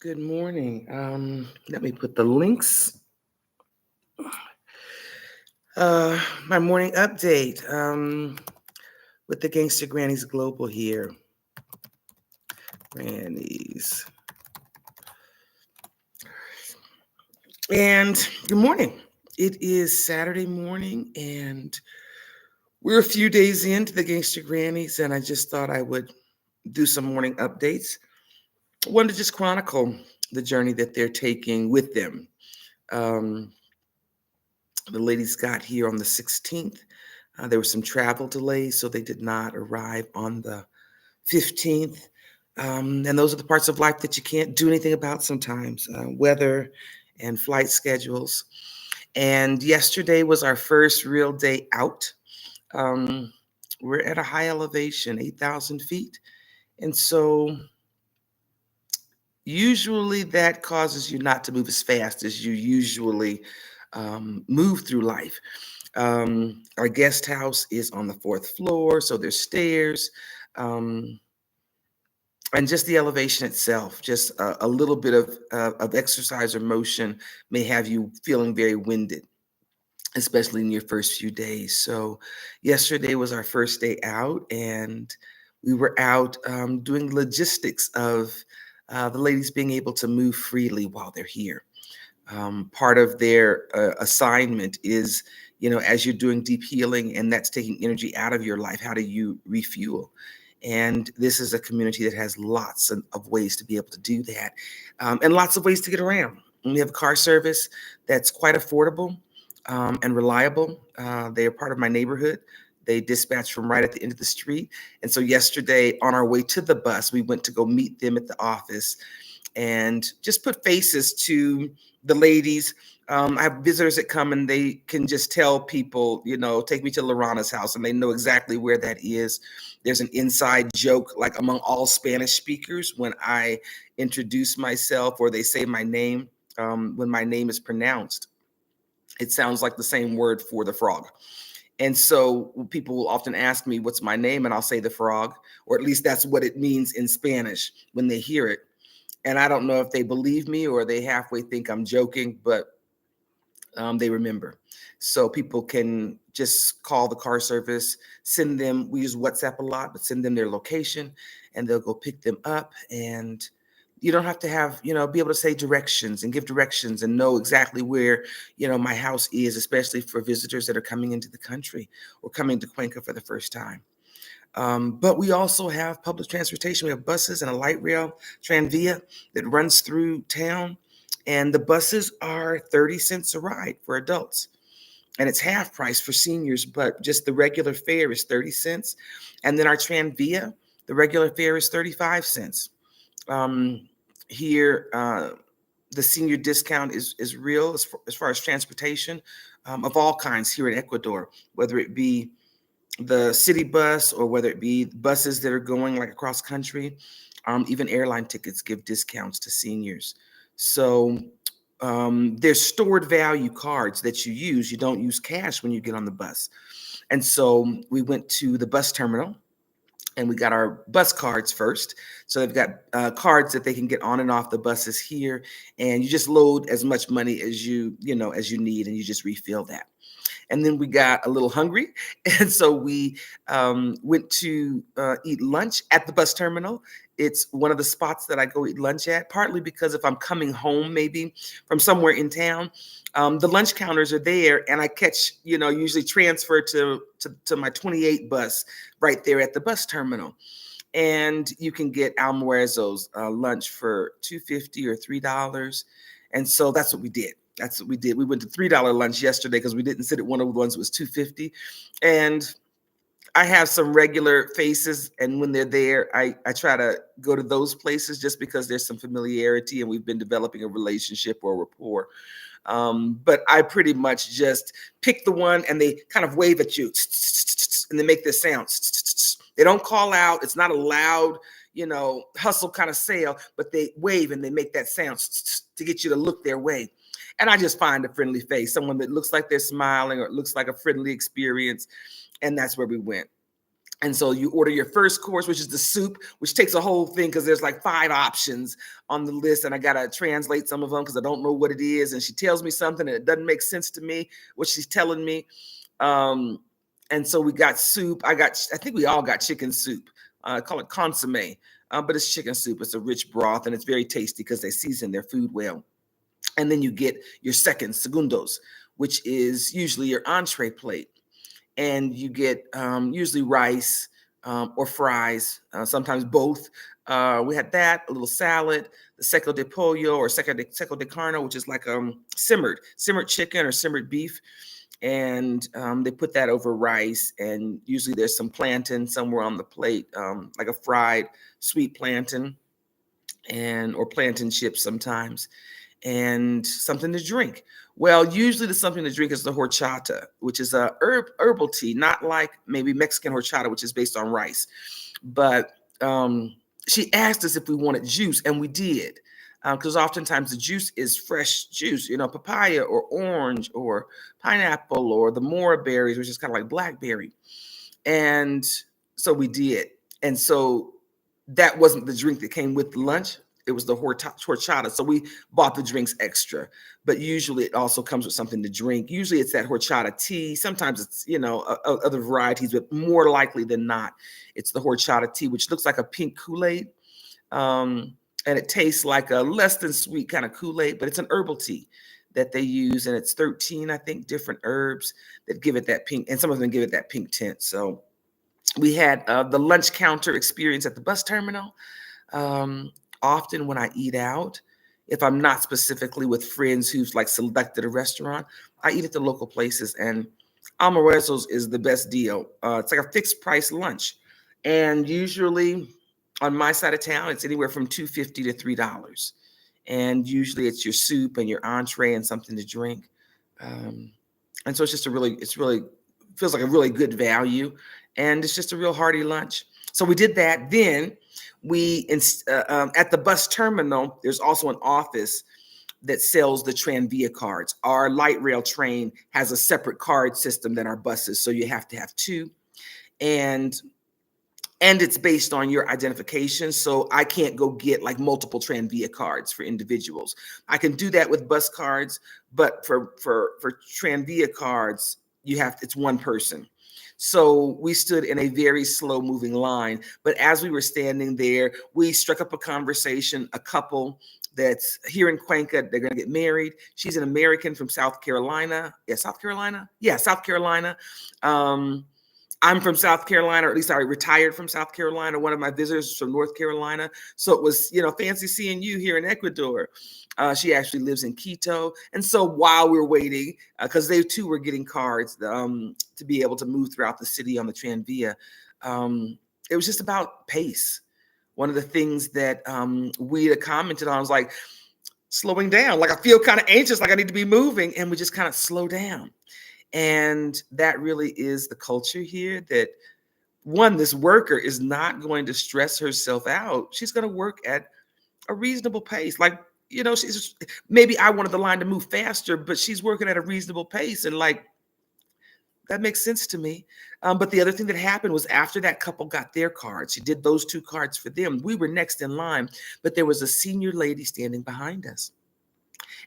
Good morning. Let me put the links. My morning update with the Gangsta Grannies Global here. Grannies. And good morning. It is Saturday morning, and we're a few days into the Gangsta Grannies, and I just thought I would do some morning updates. I wanted to just chronicle the journey that they're taking with them. Um, the ladies got here on the 16th. There were some travel delays, so they did not arrive on the 15th. And those are the parts of life that you can't do anything about sometimes, weather and flight schedules. And yesterday was our first real day out. Um, we're at a high elevation, 8,000 feet. And so usually that causes you not to move as fast as you usually move through life. Our guest house is on the fourth floor, so there's stairs. Um, and just the elevation itself, just a little bit of exercise or motion may have you feeling very winded, especially in your first few days. So, yesterday was our first day out, and we were out doing logistics of the ladies being able to move freely while they're here. Part of their assignment is, as you're doing deep healing and that's taking energy out of your life, how do you refuel? And this is a community that has lots of ways to be able to do that, and lots of ways to get around. And we have a car service that's quite affordable and reliable. They are part of my neighborhood. They dispatch from right at the end of the street. And so yesterday, on our way to the bus, we went to go meet them at the office and just put faces to the ladies. I have visitors that come and they can just tell people, take me to LaRahna's house, and they know exactly where that is. There's an inside joke, like among all Spanish speakers, when I introduce myself or they say my name, when my name is pronounced, it sounds like the same word for the frog. And so people will often ask me, what's my name? And I'll say the frog, or at least that's what it means in Spanish when they hear it. And I don't know if they believe me or they halfway think I'm joking, but they remember. So people can just call the car service, send them, we use WhatsApp a lot, but send them their location and they'll go pick them up. And you don't have to have, be able to say directions and give directions and know exactly where, my house is, especially for visitors that are coming into the country or coming to Cuenca for the first time. But we also have public transportation. We have buses and a light rail, Tranvia, that runs through town. And the buses are 30 cents a ride for adults. And it's half price for seniors, but just the regular fare is 30 cents. And then our Tranvia, the regular fare is 35 cents. Here, the senior discount is real as far as transportation of all kinds here in Ecuador, whether it be the city bus or whether it be buses that are going like across country. Even airline tickets give discounts to seniors. So there's stored value cards that you use. You don't use cash when you get on the bus. And so we went to the bus terminal and we got our bus cards first. So they've got cards that they can get on and off the buses here. And you just load as much money as as you need, and you just refill that. And then we got a little hungry. And so we went to eat lunch at the bus terminal. It's one of the spots that I go eat lunch at, partly because if I'm coming home, maybe from somewhere in town, the lunch counters are there and I catch, usually transfer to my 28 bus right there at the bus terminal. And you can get almuerzos, lunch for $2.50 or $3. And so that's what we did. That's what we did. We went to $3 lunch yesterday because we didn't sit at one of the ones that was $2.50. And I have some regular faces, and when they're there, I try to go to those places just because there's some familiarity and we've been developing a relationship or rapport. But I pretty much just pick the one and they kind of wave at you and they make this sound. They don't call out. It's not a loud, hustle kind of sale, but they wave and they make that sound to get you to look their way. And I just find a friendly face, someone that looks like they're smiling or it looks like a friendly experience. And that's where we went. And so you order your first course, which is the soup, which takes a whole thing because there's like 5 options on the list. And I got to translate some of them because I don't know what it is. And she tells me something and it doesn't make sense to me, what she's telling me. And so we got soup. I think we all got chicken soup. I call it consomme, but it's chicken soup. It's a rich broth and it's very tasty because they season their food well. And then you get your segundos, which is usually your entree plate. And you get usually rice or fries, sometimes both. We had that, a little salad, the seco de pollo or seco de carne, which is like simmered chicken or simmered beef. And they put that over rice, and usually there's some plantain somewhere on the plate, like a fried sweet plantain or plantain chips sometimes, and something to drink. Well, usually the something to drink is the horchata, which is a herbal tea, not like maybe Mexican horchata, which is based on rice. But she asked us if we wanted juice, and we did, because oftentimes the juice is fresh juice, papaya or orange or pineapple or the mora berries, which is kind of like blackberry. And so we did. And so that wasn't the drink that came with lunch. It was the horchata. So we bought the drinks extra, but usually it also comes with something to drink. Usually it's that horchata tea. Sometimes it's, other varieties, but more likely than not, it's the horchata tea, which looks like a pink Kool-Aid. And it tastes like a less than sweet kind of Kool-Aid, but it's an herbal tea that they use. And it's 13, I think, different herbs that give it that pink, and some of them give it that pink tint. So we had the lunch counter experience at the bus terminal. Often when I eat out, if I'm not specifically with friends who've like selected a restaurant, I eat at the local places, and Almuerzos is the best deal. It's like a fixed price lunch. And usually on my side of town, it's anywhere from $2.50 to $3. And usually it's your soup and your entree and something to drink. And so it's really feels like a really good value. And it's just a real hearty lunch. So we did that. Then we, at the bus terminal, there's also an office that sells the Tranvia cards. Our light rail train has a separate card system than our buses. So you have to have 2. And it's based on your identification. So I can't go get like multiple Tranvia cards for individuals. I can do that with bus cards, but for Tranvia cards, it's one person. So we stood in a very slow moving line. But as we were standing there, we struck up a conversation, a couple that's here in Cuenca. They're going to get married. She's an American from South Carolina. Yeah, South Carolina. Yeah, South Carolina. I'm from South Carolina, or at least I retired from South Carolina. One of my visitors is from North Carolina. So it was, fancy seeing you here in Ecuador. She actually lives in Quito. And so while we're waiting, because they too were getting cards to be able to move throughout the city on the Tranvia, it was just about pace. One of the things that we had commented on was like slowing down. Like I feel kind of anxious, like I need to be moving, and we just kind of slow down. And that really is the culture here, that this worker is not going to stress herself out. She's going to work at a reasonable pace. Like, maybe I wanted the line to move faster, but she's working at a reasonable pace. And like, that makes sense to me. But the other thing that happened was after that couple got their cards, she did those 2 cards for them. We were next in line, but there was a senior lady standing behind us.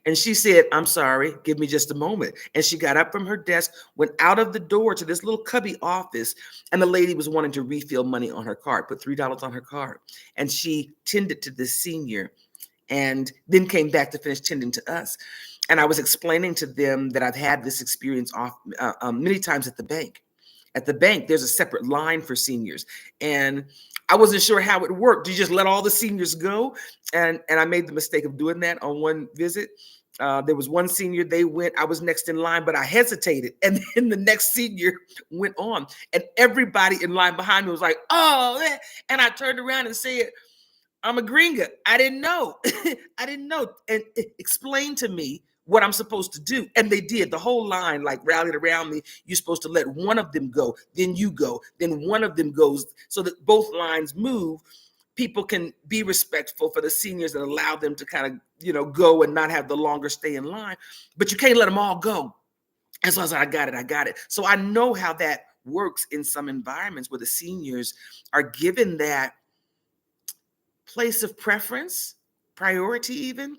And she said, "I'm sorry, give me just a moment." And she got up from her desk, went out of the door to this little cubby office. And the lady was wanting to refill money on her card, put $3 on her card. And she tended to this senior and then came back to finish tending to us. And I was explaining to them that I've had this experience many times at the bank. At the bank, there's a separate line for seniors. And I wasn't sure how it worked. Do you just let all the seniors go? And I made the mistake of doing that on one visit. There was one senior, they went, I was next in line, but I hesitated. And then the next senior went on. And everybody in line behind me was like, "Oh," and I turned around and said, "I'm a gringa. I didn't know." I didn't know. And explain to me what I'm supposed to do. And they did. The whole line like rallied around me. You're supposed to let one of them go, then you go, then one of them goes, so that both lines move. People can be respectful for the seniors and allow them to kind of, go and not have the longer stay in line. But you can't let them all go. And so I was like, I got it. So I know how that works in some environments where the seniors are given that place of preference, priority even.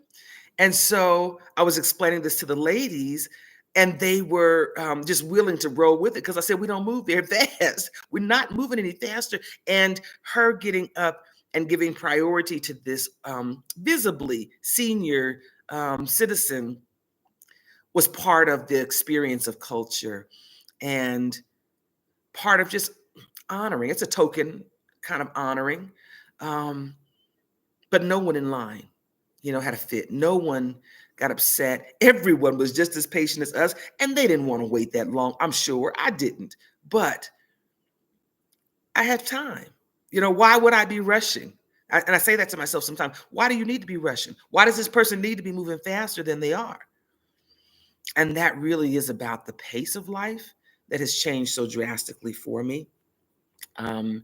And so I was explaining this to the ladies, and they were just willing to roll with it because I said, we don't move very fast. We're not moving any faster. And her getting up and giving priority to this visibly senior citizen was part of the experience of culture and part of just honoring. It's a token kind of honoring, but no one in line, had a fit. No one got upset. Everyone was just as patient as us, and they didn't want to wait that long. I'm sure I didn't, but I had time. Why would I be rushing? And I say that to myself sometimes. Why do you need to be rushing? Why does this person need to be moving faster than they are? And that really is about the pace of life that has changed so drastically for me. And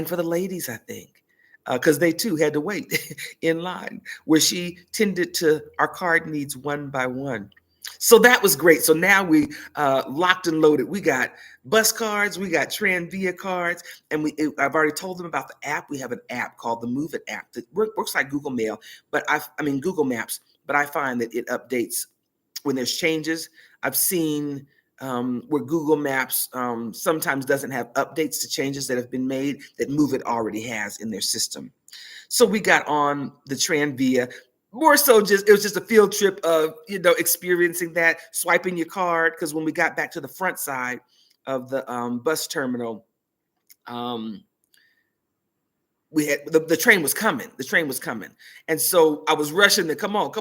for the ladies, I think, because they too had to wait in line, where she tended to our card needs one by one. So that was great. So now we locked and loaded. We got bus cards, we got Tranvia cards, and I've already told them about the app. We have an app called the Move It app that works like Google Mail, but Google Maps. But I find that it updates when there's changes. I've seen where Google Maps sometimes doesn't have updates to changes that have been made that Move It already has in their system. So we got on the Tranvia. More so, it was just a field trip of experiencing that, swiping your card. Because when we got back to the front side of the bus terminal, we had the train was coming. The train was coming, and so I was rushing to come on.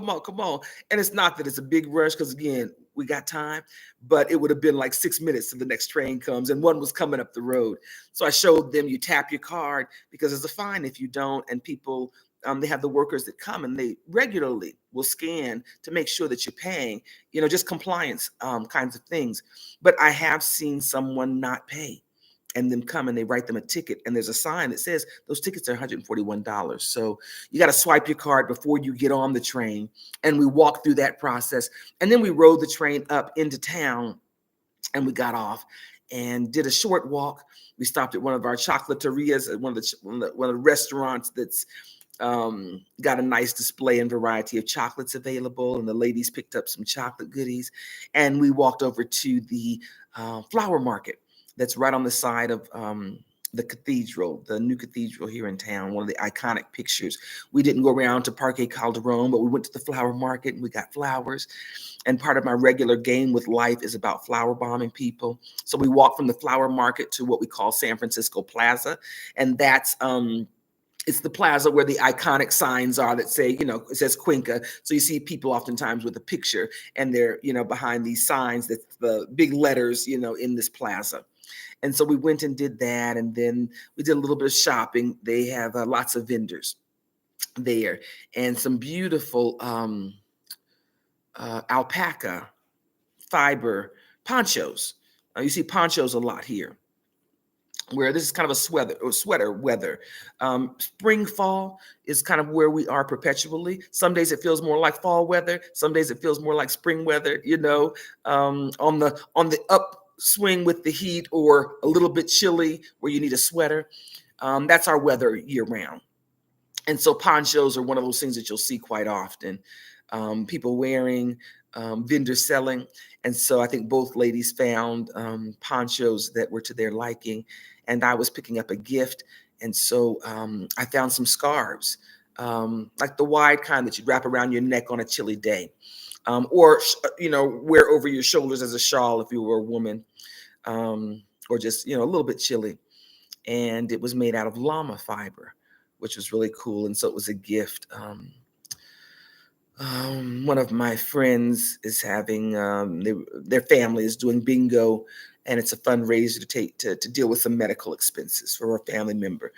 And it's not that it's a big rush because again we got time, but it would have been like 6 minutes till the next train comes, and one was coming up the road. So I showed them you tap your card because there's a fine if you don't, and people. They have the workers that come and they regularly will scan to make sure that you're paying, just compliance kinds of things. But I have seen someone not pay and then come and they write them a ticket. And there's a sign that says those tickets are $141. So you got to swipe your card before you get on the train. And we walked through that process. And then we rode the train up into town and we got off and did a short walk. We stopped at one of our chocolaterias at one of the restaurants that's got a nice display and variety of chocolates available. And the ladies picked up some chocolate goodies. And we walked over to the flower market that's right on the side of the cathedral, the new cathedral here in town, one of the iconic pictures. We didn't go around to Parque Calderon, but we went to the flower market and we got flowers. And part of my regular game with life is about flower bombing people. So we walked from the flower market to what we call San Francisco Plaza. And that's it's the plaza where the iconic signs are that say, it says Cuenca. So you see people oftentimes with a picture and they're, behind these signs, that's the big letters, in this plaza. And so we went and did that. And then we did a little bit of shopping. They have lots of vendors there and some beautiful alpaca fiber ponchos. You see ponchos a lot here, where this is kind of a sweater weather. Spring, fall is kind of where we are perpetually. Some days it feels more like fall weather. Some days it feels more like spring weather, on the upswing with the heat or a little bit chilly where you need a sweater. That's our weather year round. And so ponchos are one of those things that you'll see quite often. People wearing, vendors selling. And so I think both ladies found ponchos that were to their liking. And I was picking up a gift. And so I found some scarves, like the wide kind that you'd wrap around your neck on a chilly day. Or wear over your shoulders as a shawl if you were a woman, or just, a little bit chilly. And it was made out of llama fiber, which was really cool. And so it was a gift. One of my friends is having their family is doing bingo, and it's a fundraiser to deal with some medical expenses for a family member.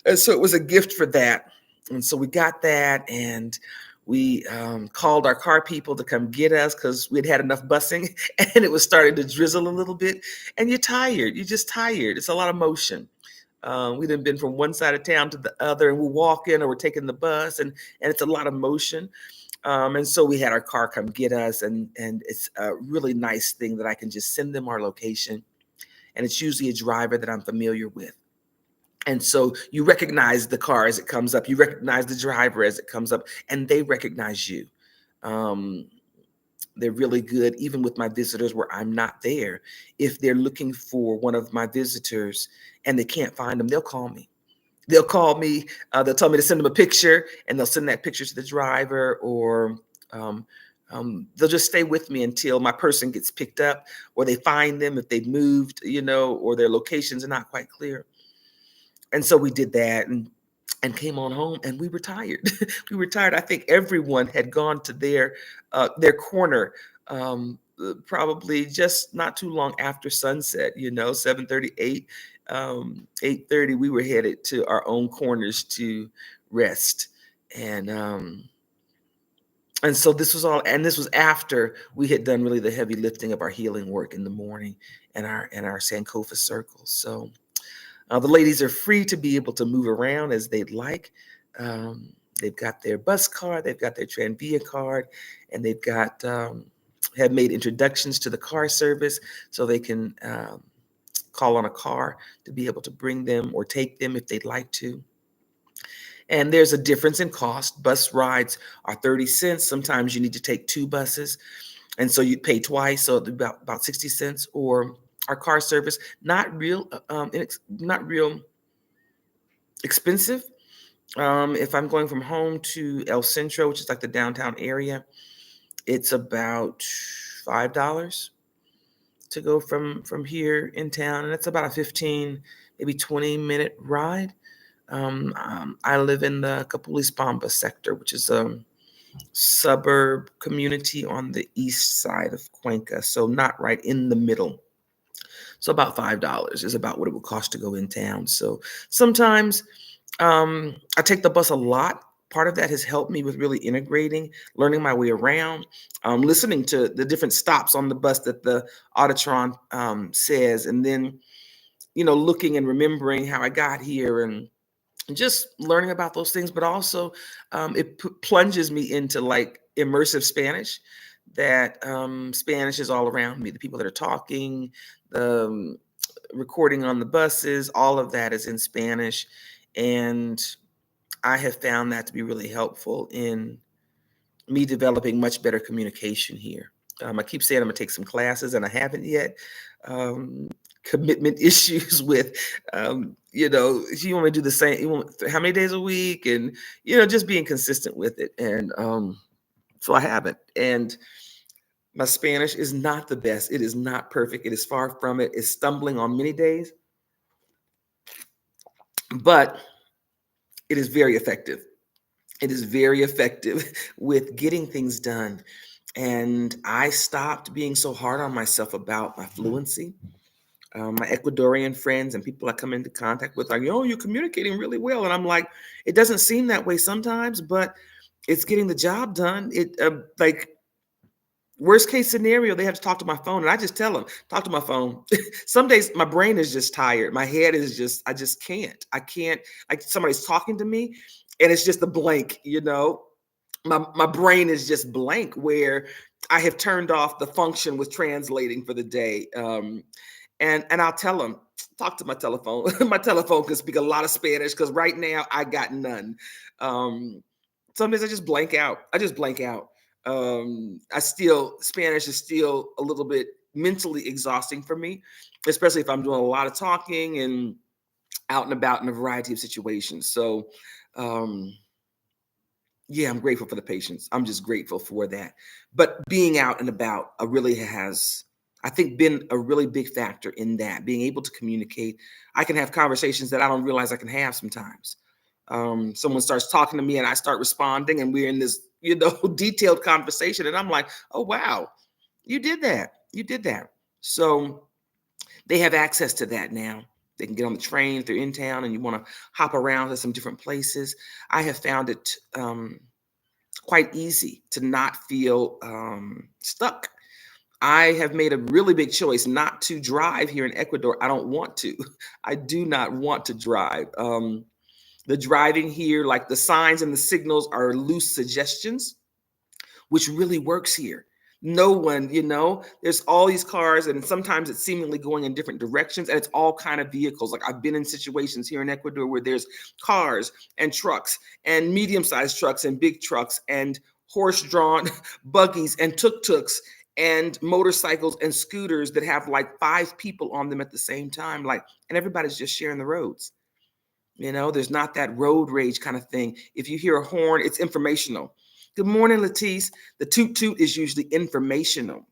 And so it was a gift for that. And so we got that, and we called our car people to come get us because we'd had enough busing, and it was starting to drizzle a little bit. And you're tired. You're just tired. It's a lot of motion. We'd have been from one side of town to the other, and we're walking or we're taking the bus, and it's a lot of motion. And so we had our car come get us, and it's a really nice thing that I can just send them our location, and it's usually a driver that I'm familiar with. And so you recognize the car as it comes up, you recognize the driver as it comes up, and they recognize you. Um, they're really good, even with my visitors where I'm not there. If they're looking for one of my visitors and they can't find them, they'll call me. They'll call me. They'll tell me to send them a picture, and they'll send that picture to the driver, or um, they'll just stay with me until my person gets picked up, or they find them if they've moved, or their locations are not quite clear. And so we did that, and came on home, and we were tired. We were tired. I think everyone had gone to their corner, probably just not too long after sunset. 7:38, 8:30. We were headed to our own corners to rest, and and so this was after we had done really the heavy lifting of our healing work in the morning, and our Sankofa circles. So. The ladies are free to be able to move around as they'd like. They've got their bus card, they've got their Tranvia card, and they've got have made introductions to the car service so they can call on a car to be able to bring them or take them if they'd like to. And there's a difference in cost. Bus rides are 30 cents. Sometimes you need to take two buses, and so you pay twice, so about 60 cents. Or our car service, not real expensive. If I'm going from home to El Centro, which is like the downtown area, it's about $5 to go from here in town, and it's about a 15, maybe 20-minute ride. I live in the Capulis Pampa sector, which is a suburb community on the east side of Cuenca, so not right in the middle. So about $5 is about what it would cost to go in town. So sometimes I take the bus a lot. Part of that has helped me with really integrating, learning my way around, listening to the different stops on the bus that the Autotron says, and then, looking and remembering how I got here, and just learning about those things. But also it plunges me into like immersive Spanish, that Spanish is all around me. The people that are talking, the recording on the buses, all of that is in Spanish. And I have found that to be really helpful in me developing much better communication here. I keep saying I'm gonna take some classes, and I haven't yet. Commitment issues with, you want to do the same, you want how many days a week, and just being consistent with it. And so I haven't. And my Spanish is not the best. It is not perfect. It is far from it. It's stumbling on many days, but it is very effective. It is very effective with getting things done. And I stopped being so hard on myself about my fluency. My Ecuadorian friends and people I come into contact with are like, you're communicating really well. And I'm like, it doesn't seem that way sometimes, but it's getting the job done. Like, worst case scenario, they have to talk to my phone, and I just tell them, talk to my phone. Some days my brain is just tired. My head is I just can't. I can't, like somebody's talking to me and it's just a blank, my brain is just blank, where I have turned off the function with translating for the day. And I'll tell them, talk to my telephone. My telephone can speak a lot of Spanish, because right now I got none. Some days I just blank out. Spanish is still a little bit mentally exhausting for me, especially if I'm doing a lot of talking and out and about in a variety of situations. So, yeah, I'm grateful for the patience. I'm just grateful for that. But being out and about really has, I think, been a really big factor in that, being able to communicate. I can have conversations that I don't realize I can have sometimes. Someone starts talking to me and I start responding, and we're in this, detailed conversation. And I'm like, oh, wow, you did that. You did that. So they have access to that now. They can get on the train if they're in town and you want to hop around to some different places. I have found it quite easy to not feel stuck. I have made a really big choice not to drive here in Ecuador. I don't want to. I do not want to drive. The driving here, like the signs and the signals, are loose suggestions, which really works here. No one, there's all these cars, and sometimes it's seemingly going in different directions, and it's all kind of vehicles. Like I've been in situations here in Ecuador where there's cars and trucks and medium-sized trucks and big trucks and horse-drawn buggies and tuk-tuks and motorcycles and scooters that have like 5 people on them at the same time, like, and everybody's just sharing the roads. There's not that road rage kind of thing. If you hear a horn, it's informational. Good morning, Latice. The toot toot is usually informational.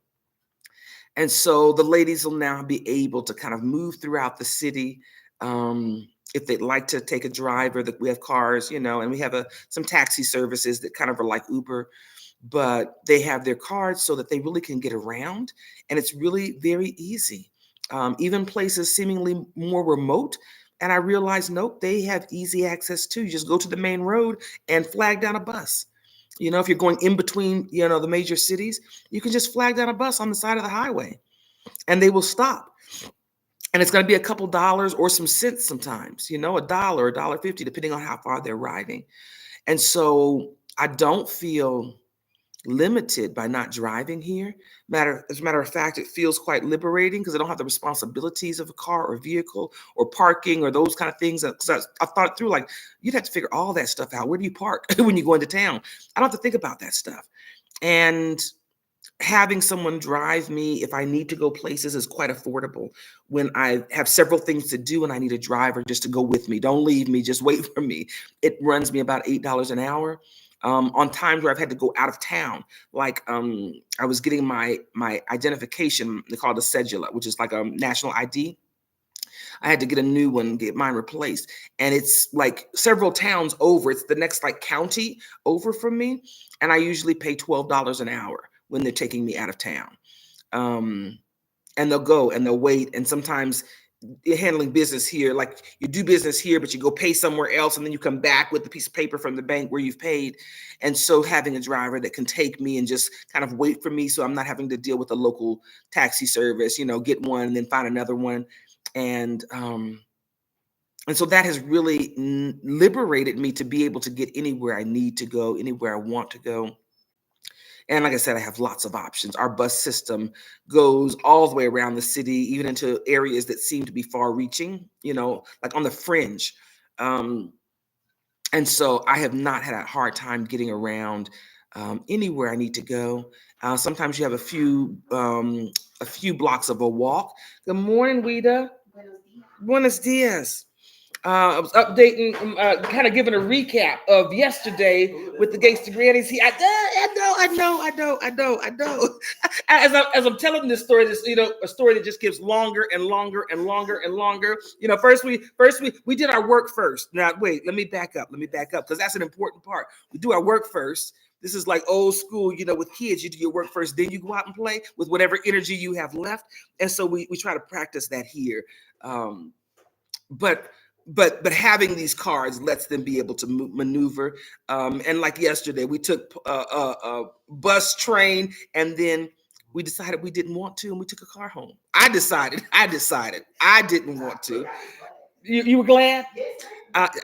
And so the ladies will now be able to kind of move throughout the city. If they'd like to take a driver, that we have cars, and we have some taxi services that kind of are like Uber, but they have their cards so that they really can get around. And it's really very easy. Even places seemingly more remote. And I realized, nope, they have easy access too. You just go to the main road and flag down a bus. If you're going in between, the major cities, you can just flag down a bus on the side of the highway and they will stop. And it's going to be a couple dollars or some cents sometimes, $1, $1.50, depending on how far they're riding. And so I don't feel limited by not driving here. As a matter of fact, it feels quite liberating because I don't have the responsibilities of a car or vehicle or parking or those kind of things. Because I thought through, like, you'd have to figure all that stuff out. Where do you park when you go into town? I don't have to think about that stuff. And having someone drive me if I need to go places is quite affordable. When I have several things to do and I need a driver just to go with me, don't leave me, just wait for me. It runs me about $8 an hour. On times where I've had to go out of town, like I was getting my identification, they call it a cedula, which is like a national ID. I had to get a new one, get mine replaced. And it's like several towns over. It's the next like county over from me. And I usually pay $12 an hour when they're taking me out of town. And they'll go and they'll wait. And sometimes you're handling business here, like you do business here, but you go pay somewhere else and then you come back with the piece of paper from the bank where you've paid. And so having a driver that can take me and just kind of wait for me, so I'm not having to deal with a local taxi service, get one and then find another one. And so that has really liberated me to be able to get anywhere I need to go, anywhere I want to go. And like I said, I have lots of options. Our bus system goes all the way around the city, even into areas that seem to be far reaching, like on the fringe. And so I have not had a hard time getting around anywhere I need to go. Sometimes you have a few blocks of a walk. Good morning, Wida. Buenos dias. I was updating, kind of giving a recap of yesterday with the Gangsta Grannies. I know. As I'm telling this story, a story that just gets longer and longer and longer and longer. First we did our work first. Now wait, let me back up because that's an important part. We do our work first. This is like old school, with kids. You do your work first, then you go out and play with whatever energy you have left. And so we try to practice that here. But having these cards lets them be able to maneuver. And like yesterday, we took a bus, train, and then we decided we didn't want to, and we took a car home. I decided I didn't want to. You were glad?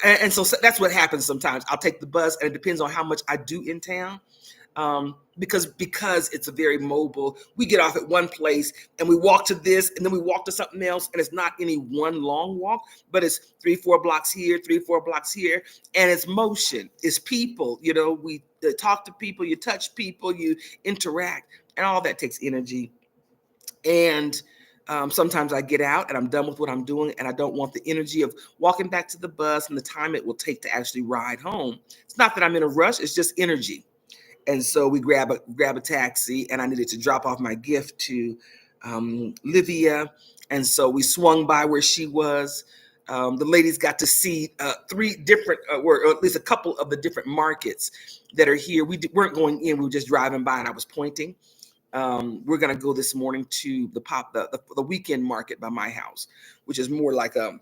And so that's what happens sometimes. I'll take the bus, and it depends on how much I do in town. Because it's a very mobile, we get off at one place and we walk to this and then we walk to something else, and it's not any one long walk, but it's 3-4 blocks here, 3-4 blocks here, and it's motion, it's people, we talk to people, you touch people, you interact, and all that takes energy. And sometimes I get out and I'm done with what I'm doing, and I don't want the energy of walking back to the bus and the time it will take to actually ride home. It's not that I'm in a rush, it's just energy. And so we grab a taxi, and I needed to drop off my gift to Livia. And so we swung by where she was. The ladies got to see 3 different, or at least a couple of the different markets that are here. We weren't going in, we were just driving by, and I was pointing. We're going to go this morning to the weekend market by my house, which is more like a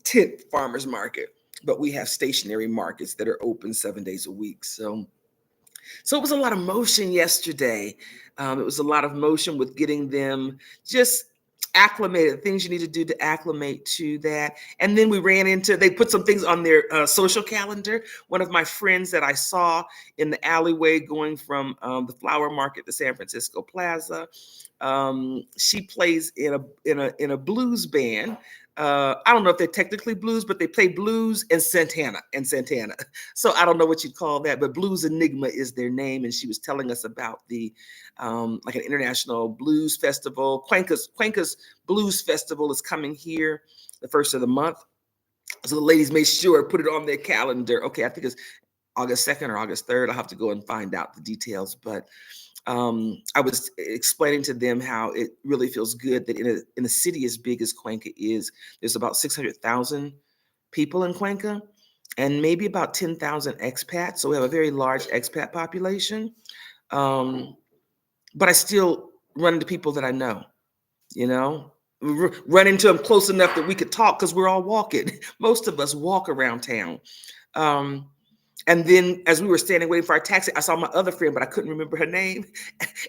tent farmer's market. But we have stationary markets that are open 7 days a week. So it was a lot of motion yesterday. It was a lot of motion with getting them just acclimated, things you need to do to acclimate to that. And then we ran into, they put some things on their social calendar. One of my friends that I saw in the alleyway going from the flower market to San Francisco Plaza, she plays in a blues band. I don't know if they're technically blues, but they play blues and Santana. So I don't know what you'd call that, but Blues Enigma is their name. And she was telling us about the like an international blues festival. Cuenca's Blues Festival is coming here the first of the month. So the ladies made sure put it on their calendar. Okay, I think it's August 2nd or August 3rd. I'll have to go and find out the details. But I was explaining to them how it really feels good that in a city as big as Cuenca is, there's about 600,000 people in Cuenca and maybe about 10,000 expats. So we have a very large expat population. But I still run into people that I know, you know, run into them close enough that we could talk because we're all walking. Most of us walk around town. And then as we were standing waiting for our taxi, I saw my other friend, but I couldn't remember her name.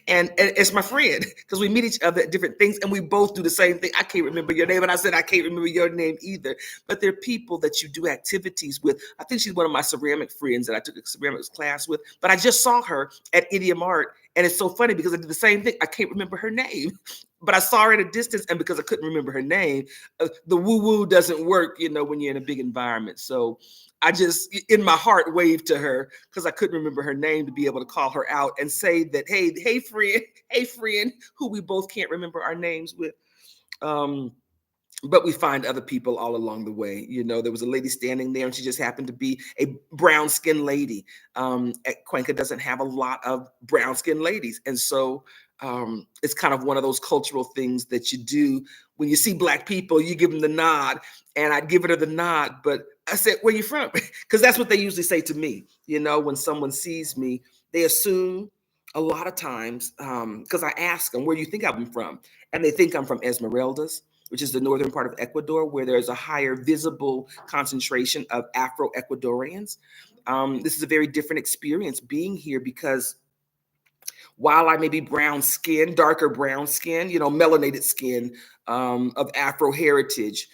And it's my friend because we meet each other at different things and we both do the same thing. I can't remember your name. And I said, I can't remember your name either. But there are people that you do activities with. I think she's one of my ceramic friends that I took a ceramics class with. But I just saw her at Idiom Art. And it's so funny because I did the same thing. I can't remember her name, but I saw her at a distance. And because I couldn't remember her name, the woo-woo doesn't work, you know, when you're in a big environment. So I just, in my heart, waved to her because I couldn't remember her name to be able to call her out and say that, hey, friend, who we both can't remember our names with. But we find other people all along the way. You know, there was a lady standing there and she just happened to be a brown skinned lady. Cuenca doesn't have a lot of brown skinned ladies. And so it's kind of one of those cultural things that you do. When you see Black people, you give them the nod, and I'd give her the nod. But I said, where you from? Because that's what they usually say to me. You know, when someone sees me, they assume a lot of times, because I ask them, where do you think I'm from? And they think I'm from Esmeraldas, which is the northern part of Ecuador, where there's a higher visible concentration of Afro-Ecuadorians. This is a very different experience being here because while I may be brown skin, darker brown skin, you know, melanated skin of Afro heritage,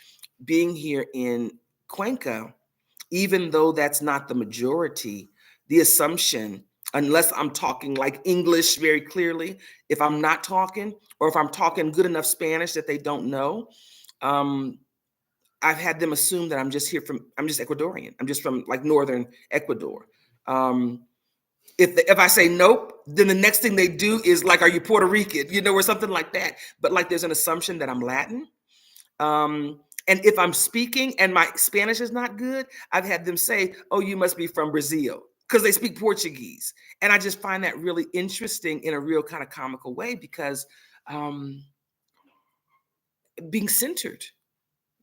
being here in Cuenca, even though that's not the majority, the assumption, unless I'm talking like English very clearly, if I'm not talking, or if I'm talking good enough Spanish that they don't know, I've had them assume that I'm just Ecuadorian. I'm just from like northern Ecuador. If I say nope, then the next thing they do is like, are you Puerto Rican? You know, or something like that. But like there's an assumption that I'm Latin. And if I'm speaking and my Spanish is not good, I've had them say, oh, you must be from Brazil, because they speak Portuguese. And I just find that really interesting in a real kind of comical way because being centered,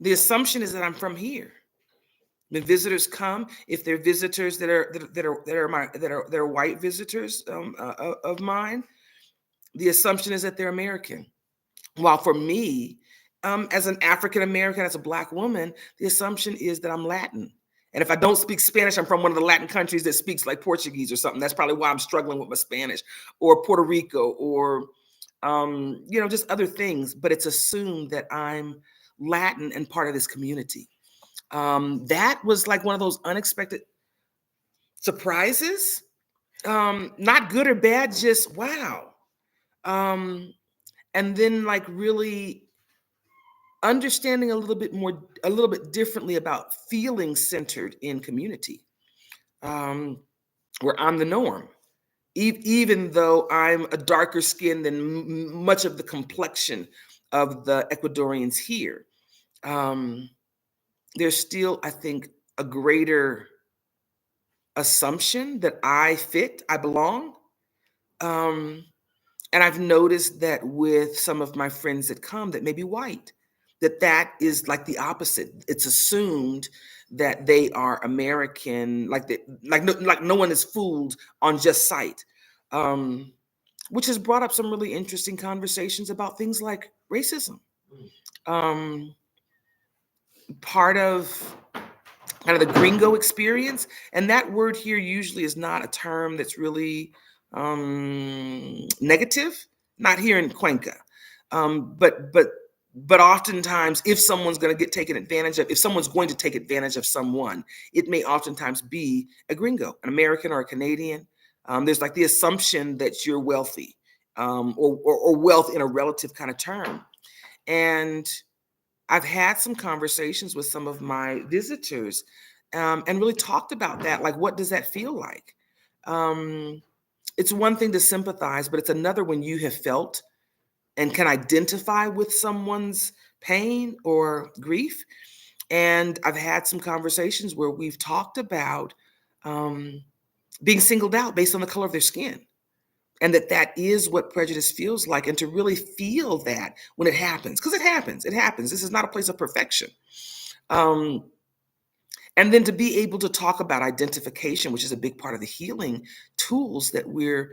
the assumption is that I'm from here. When visitors come, if they're visitors that are white visitors of mine, the assumption is that they're American. While for me, as an African American, as a Black woman, the assumption is that I'm Latin. And if I don't speak Spanish, I'm from one of the Latin countries that speaks like Portuguese or something. That's probably why I'm struggling with my Spanish, or Puerto Rico, or you know, just other things. But it's assumed that I'm Latin and part of this community. That was like one of those unexpected surprises. Not good or bad, just wow. And then like really understanding a little bit differently about feeling centered in community, where I'm the norm. Even though I'm a darker skin than much of the complexion of the Ecuadorians here, there's still, I think, a greater assumption that I belong. And I've noticed that with some of my friends that come that may be white, that is like the opposite. It's assumed that they are American, like no one is fooled on just sight, which has brought up some really interesting conversations about things like racism. Um, Part of kind of the gringo experience, and that word here usually is not a term that's really negative, not here in Cuenca, but But oftentimes, if someone's going to get taken advantage of, if someone's going to take advantage of someone, it may oftentimes be a gringo, an American or a Canadian. There's like the assumption that you're wealthy, or wealth in a relative kind of term. And I've had some conversations with some of my visitors, and really talked about that. Like, what does that feel like? Um, it's one thing to sympathize, but it's another when you have felt and can identify with someone's pain or grief. And I've had some conversations where we've talked about um, being singled out based on the color of their skin, and that is what prejudice feels like. And to really feel that when it happens, because it happens. This is not a place of perfection. Um, and then to be able to talk about identification, which is a big part of the healing tools that we're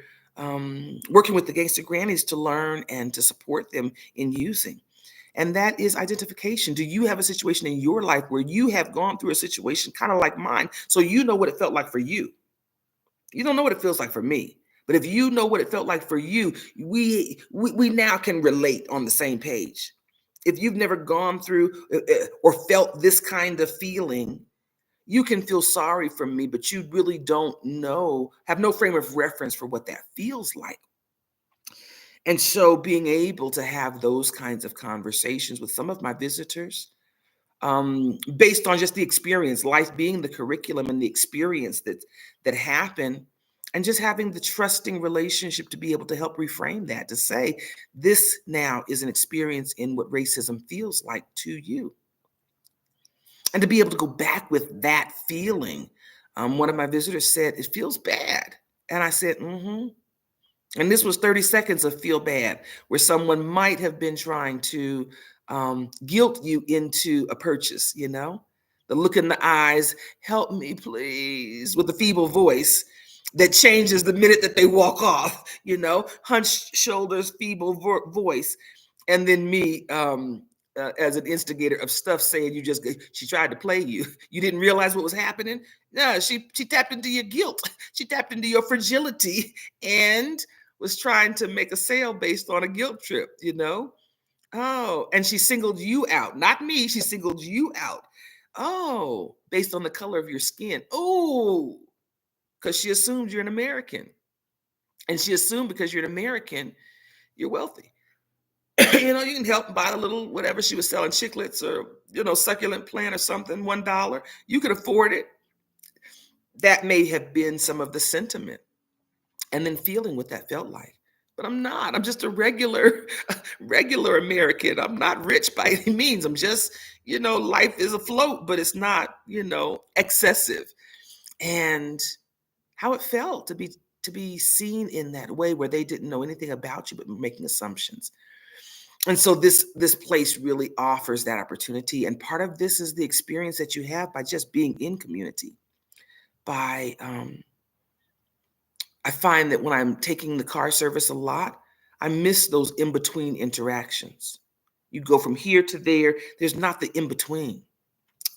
working with the Gangsta Grannies to learn and to support them in using. And that is identification. Do you have a situation in your life where you have gone through a situation kind of like mine? So you know what it felt like for you. You don't know what it feels like for me. But if you know what it felt like for you, we now can relate on the same page. If you've never gone through or felt this kind of feeling, you can feel sorry for me, but you really don't know, have no frame of reference for what that feels like. And so being able to have those kinds of conversations with some of my visitors, based on just the experience, life being the curriculum and the experience that happened, and just having the trusting relationship to be able to help reframe that, to say, this now is an experience in what racism feels like to you. And to be able to go back with that feeling. One of my visitors said, it feels bad. And I said, mm-hmm. And this was 30 seconds of feel bad, where someone might have been trying to guilt you into a purchase, the look in the eyes, help me, please, with the feeble voice that changes the minute that they walk off, hunched shoulders, feeble voice. And then me, as an instigator of stuff, saying she tried to play you. You didn't realize what was happening. No, she tapped into your guilt. She tapped into your fragility and was trying to make a sale based on a guilt trip. Oh, and she singled you out, not me. She singled you out. Oh, based on the color of your skin. Oh, because she assumed you're an American. And she assumed because you're an American, you're wealthy. You can help buy a little whatever she was selling, chiclets or, succulent plant or something, $1. You could afford it. That may have been some of the sentiment. And then feeling what that felt like. But I'm not. I'm just a regular American. I'm not rich by any means. I'm just, life is afloat, but it's not, excessive. And how it felt to be seen in that way, where they didn't know anything about you but making assumptions. And so this place really offers that opportunity. And part of this is the experience that you have by just being in community. I find that when I'm taking the car service a lot, I miss those in-between interactions. You go from here to there. There's not the in-between.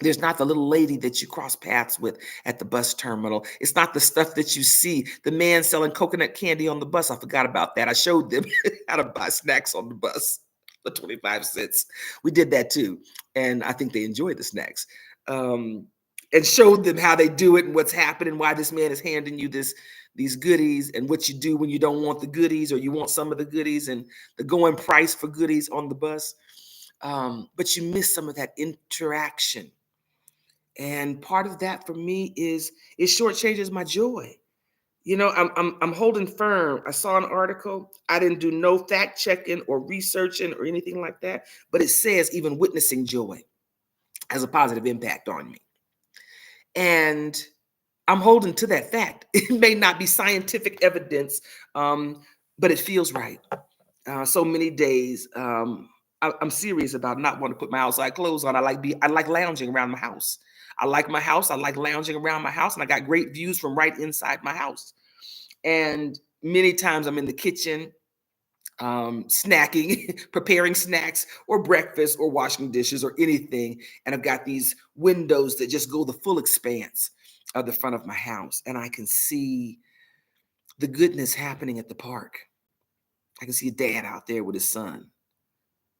There's not the little lady that you cross paths with at the bus terminal. It's not the stuff that you see. The man selling coconut candy on the bus. I forgot about that. I showed them how to buy snacks on the bus for 25 cents. We did that too. And I think they enjoyed the snacks. And showed them how they do it and what's happening, why this man is handing you these goodies, and what you do when you don't want the goodies or you want some of the goodies, and the going price for goodies on the bus. But you miss some of that interaction. And part of that for me is it shortchanges my joy. I'm holding firm. I saw an article. I didn't do no fact checking or researching or anything like that, but it says even witnessing joy has a positive impact on me. And I'm holding to that fact. It may not be scientific evidence, but it feels right. So many days, I'm serious about not wanting to put my outside clothes on. I like lounging around my house. I like my house. I like lounging around my house, and I got great views from right inside my house. And many times I'm in the kitchen, snacking, preparing snacks or breakfast or washing dishes or anything. And I've got these windows that just go the full expanse of the front of my house. And I can see the goodness happening at the park. I can see a dad out there with his son.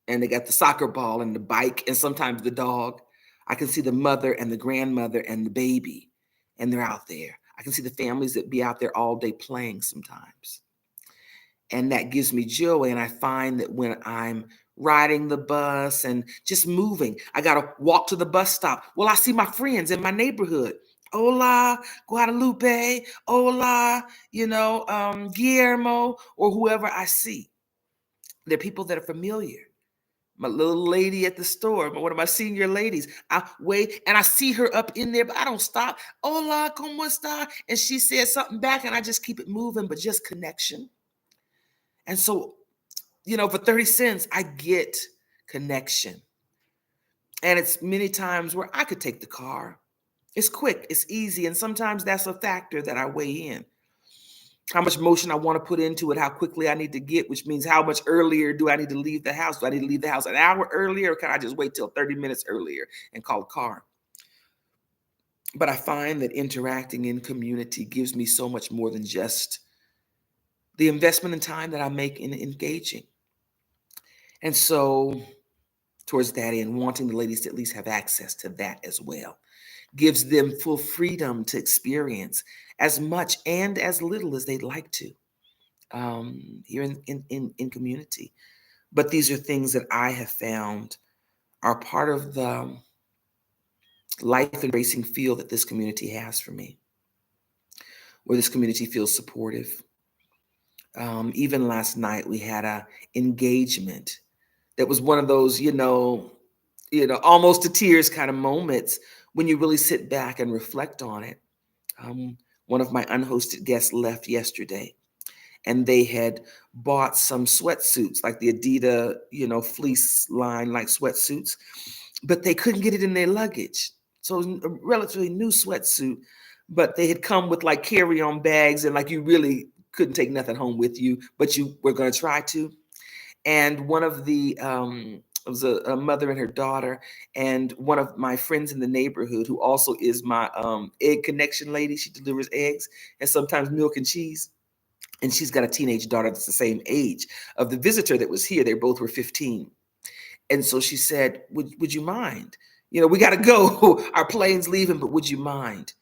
and they got the soccer ball and the bike and sometimes the dog. I can see the mother and the grandmother and the baby, and they're out there. I can see the families that be out there all day playing sometimes. And that gives me joy. And I find that when I'm riding the bus and just moving, I got to walk to the bus stop. Well, I see my friends in my neighborhood. Hola, Guadalupe. Hola, Guillermo, or whoever I see. They're people that are familiar. My little lady at the store, one of my senior ladies. I wait and I see her up in there, but I don't stop. Hola, ¿cómo está? And she says something back, and I just keep it moving, but just connection. And so, for 30 cents, I get connection. And it's many times where I could take the car. It's quick, it's easy, and sometimes that's a factor that I weigh in. How much motion I want to put into it, how quickly I need to get, which means how much earlier do I need to leave the house? Do I need to leave the house an hour earlier, or can I just wait till 30 minutes earlier and call a car? But I find that interacting in community gives me so much more than just the investment in time that I make in engaging. And so, towards that end, wanting the ladies to at least have access to that as well gives them full freedom to experience as much and as little as they'd like to here in community. But these are things that I have found are part of the life embracing feel that this community has for me, where this community feels supportive. Even last night, we had a engagement that was one of those, almost to tears kind of moments when you really sit back and reflect on it. One of my unhosted guests left yesterday, and they had bought some sweatsuits, like the Adidas, fleece line, like sweatsuits, but they couldn't get it in their luggage. So it was a relatively new sweatsuit, but they had come with like carry-on bags, and like you really couldn't take nothing home with you, but you were going to try to. And one of the it was a mother and her daughter, and one of my friends in the neighborhood, who also is my egg connection lady. She delivers eggs and sometimes milk and cheese. And she's got a teenage daughter that's the same age of the visitor that was here. They both were 15. And so she said, would you mind? We got to go. Our plane's leaving, but would you mind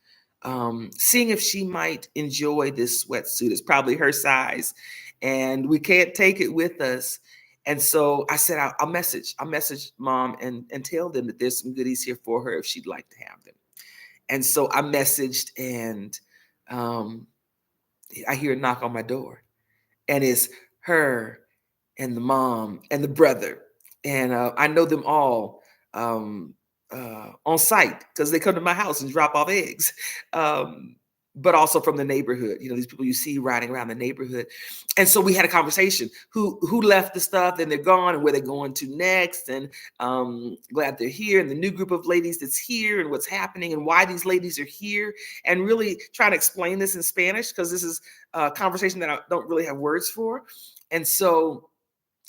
seeing if she might enjoy this sweatsuit? It's probably her size, and we can't take it with us. And so I said, I'll message mom and tell them that there's some goodies here for her if she'd like to have them. And so I messaged, and I hear a knock on my door, and it's her and the mom and the brother. And I know them all on site because they come to my house and drop off eggs. But also from the neighborhood, these people you see riding around the neighborhood. And so we had a conversation, who left the stuff and they're gone and where they're going to next. And glad they're here, and the new group of ladies that's here and what's happening and why these ladies are here, and really trying to explain this in Spanish because this is a conversation that I don't really have words for. And so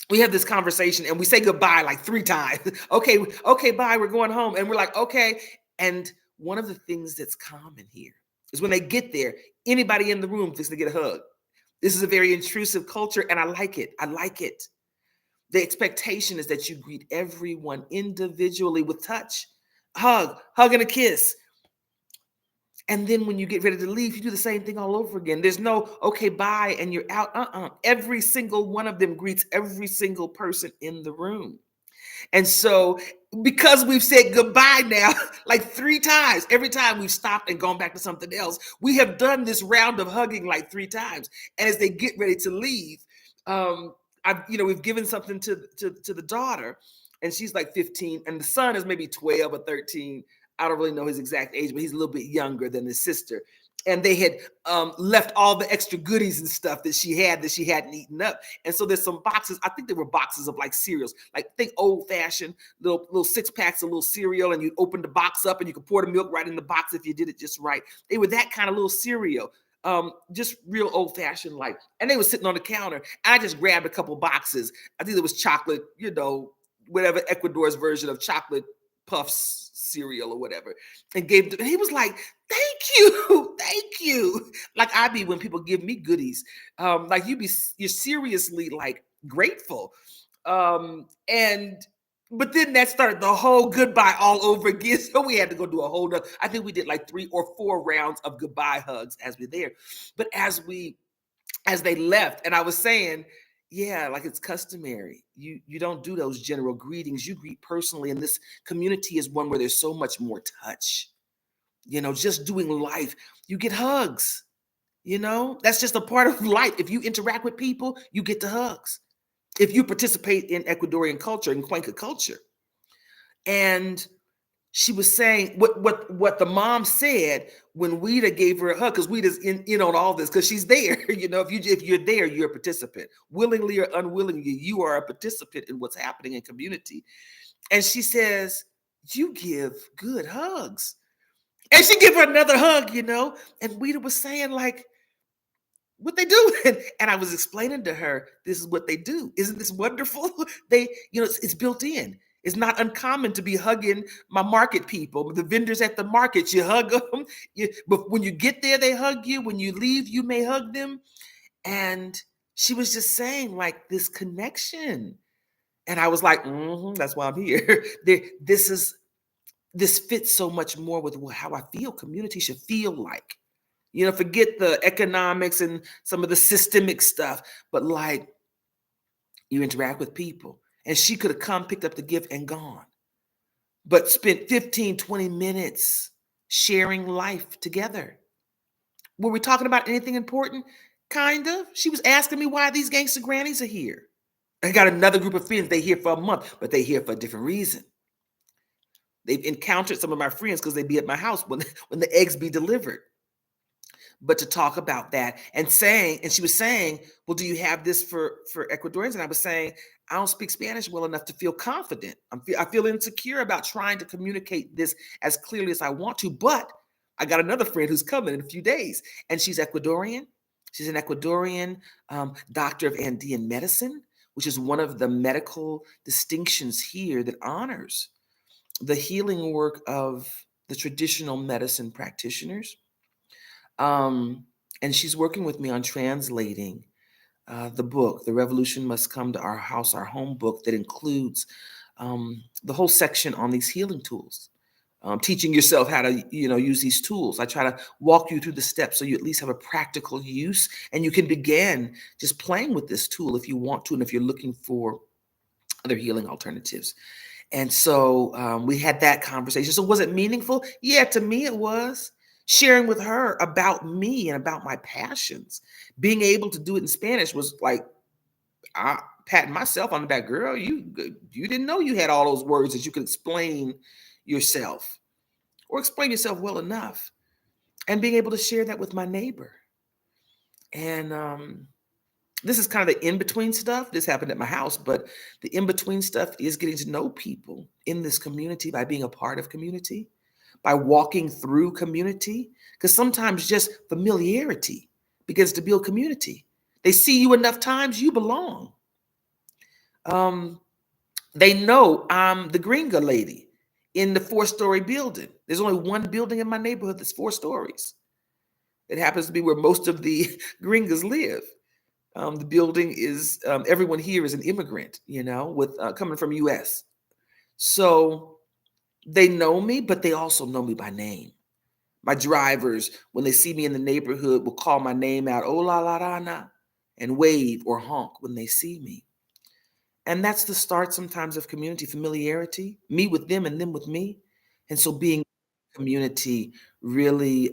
we have this conversation and we say goodbye like 3 times. Okay, bye, we're going home. And we're like, okay. And one of the things that's common here is when they get there, anybody in the room thinks to get a hug. This is a very intrusive culture, and I like it. The expectation is that you greet everyone individually with touch, hug and a kiss. And then when you get ready to leave, you do the same thing all over again. There's no, okay, bye, and you're out. Every single one of them greets every single person in the room. And so because we've said goodbye now, like 3 times, every time we've stopped and gone back to something else, we have done this round of hugging like 3 times. And as they get ready to leave, we've given something to the daughter, and she's like 15, and the son is maybe 12 or 13. I don't really know his exact age, but he's a little bit younger than his sister. And they had left all the extra goodies and stuff that she hadn't eaten up. And so there's some boxes. I think there were boxes of like cereals, like think old fashioned little 6-packs of little cereal. And you open the box up and you could pour the milk right in the box if you did it just right. They were that kind of little cereal, just real old fashioned like. And they were sitting on the counter. I just grabbed a couple boxes. I think it was chocolate, whatever Ecuador's version of chocolate puffs cereal or whatever, and gave them. And he was like, thank you. Like I be when people give me goodies, like you're seriously like grateful. And but then that started the whole goodbye all over again. So we had to go do a whole nother. I think we did like 3 or 4 rounds of goodbye hugs as we're there. But as they left, and I was saying, yeah, like it's customary. You don't do those general greetings. You greet personally, and this community is one where there's so much more touch. Just doing life, you get hugs. That's just a part of life. If you interact with people, you get the hugs. If you participate in Ecuadorian culture and Cuenca culture. And she was saying what the mom said when Wida gave her a hug, because Wida's in on all this because she's there. If you're there, you're a participant. Willingly or unwillingly, you are a participant in what's happening in community. And she says, you give good hugs. And she gave her another hug, and Wida was saying, like, what they do. And I was explaining to her, this is what they do. Isn't this wonderful? It's built in. It's not uncommon to be hugging my market people, the vendors at the market. You hug them. But when you get there, they hug you. When you leave, you may hug them. And she was just saying, like, this connection. And I was like, that's why I'm here. This fits so much more with how I feel community should feel like. Forget the economics and some of the systemic stuff, but like, you interact with people. And she could have come, picked up the gift and gone, but spent 15, 20 minutes sharing life together. Were we talking about anything important? Kind of. She was asking me why these Gangsta Grannies are here. I got another group of friends. They here for a month, but they here for a different reason. They've encountered some of my friends because they be at my house when the eggs be delivered. But to talk about that and she was saying, well, do you have this for Ecuadorians? And I was saying, I don't speak Spanish well enough to feel confident. I feel insecure about trying to communicate this as clearly as I want to, but I got another friend who's coming in a few days, and she's Ecuadorian. She's an Ecuadorian doctor of Andean medicine, which is one of the medical distinctions here that honors the healing work of the traditional medicine practitioners. And she's working with me on translating the book, The Revolution Must Come to Our House, Our Home book, that includes the whole section on these healing tools, teaching yourself how to, use these tools. I try to walk you through the steps so you at least have a practical use, and you can begin just playing with this tool if you want to, and if you're looking for other healing alternatives. And so we had that conversation. So was it meaningful? Yeah, to me it was. Sharing with her about me and about my passions. Being able to do it in Spanish was like, patting myself on the back. Girl, you didn't know you had all those words that you could explain yourself or explain yourself well enough. And being able to share that with my neighbor. And this is kind of the in-between stuff. This happened at my house, but the in-between stuff is getting to know people in this community by being a part of community, by walking through community, because sometimes just familiarity begins to build community. They see you enough times, you belong. They know I'm the gringa lady in the 4-story building. There's only one building in my neighborhood that's 4 stories. It happens to be where most of the gringas live. The building is, everyone here is an immigrant, with coming from U.S. So they know me, but they also know me by name. My drivers, when they see me in the neighborhood, will call my name out, "Hola, LaRahna," and wave or honk when they see me. And that's the start sometimes of community, familiarity, me with them and them with me. And so being community really,